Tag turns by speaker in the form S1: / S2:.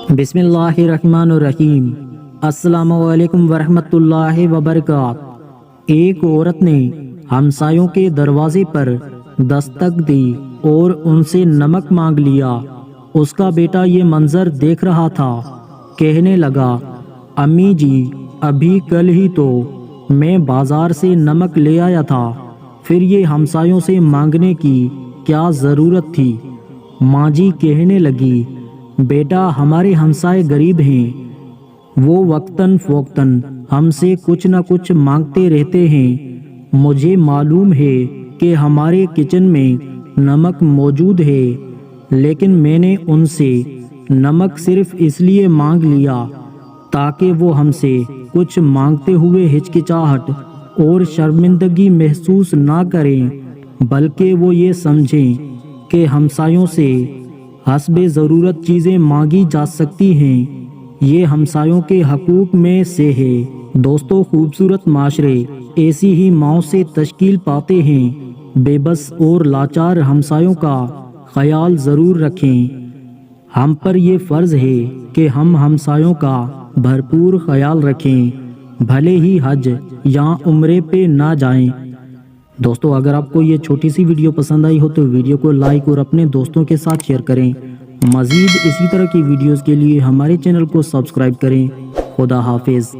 S1: بسم اللہ الرحمن الرحیم۔ السلام علیکم ورحمۃ اللہ وبرکاتہ۔ ایک عورت نے ہمسایوں کے دروازے پر دستک دی اور ان سے نمک مانگ لیا۔ اس کا بیٹا یہ منظر دیکھ رہا تھا۔ کہنے لگا، امی جی ابھی کل ہی تو میں بازار سے نمک لے آیا تھا، پھر یہ ہمسایوں سے مانگنے کی کیا ضرورت تھی؟ ماں جی کہنے لگی، بیٹا ہمارے ہمسائے غریب ہیں، وہ وقتاً فوقتاً ہم سے کچھ نہ کچھ مانگتے رہتے ہیں۔ مجھے معلوم ہے کہ ہمارے کچن میں نمک موجود ہے، لیکن میں نے ان سے نمک صرف اس لیے مانگ لیا تاکہ وہ ہم سے کچھ مانگتے ہوئے ہچکچاہٹ اور شرمندگی محسوس نہ کریں، بلکہ وہ یہ سمجھیں کہ ہمسایوں سے حسب ضرورت چیزیں مانگی جا سکتی ہیں۔ یہ ہمسایوں کے حقوق میں سے ہے۔ دوستو، خوبصورت معاشرے ایسی ہی ماؤں سے تشکیل پاتے ہیں۔ بے بس اور لاچار ہمسایوں کا خیال ضرور رکھیں۔ ہم پر یہ فرض ہے کہ ہم ہمسایوں کا بھرپور خیال رکھیں، بھلے ہی حج یا عمرے پہ نہ جائیں۔ دوستو، اگر آپ کو یہ چھوٹی سی ویڈیو پسند آئی ہو تو ویڈیو کو لائک اور اپنے دوستوں کے ساتھ شیئر کریں۔ مزید اسی طرح کی ویڈیوز کے لیے ہمارے چینل کو سبسکرائب کریں۔ خدا حافظ۔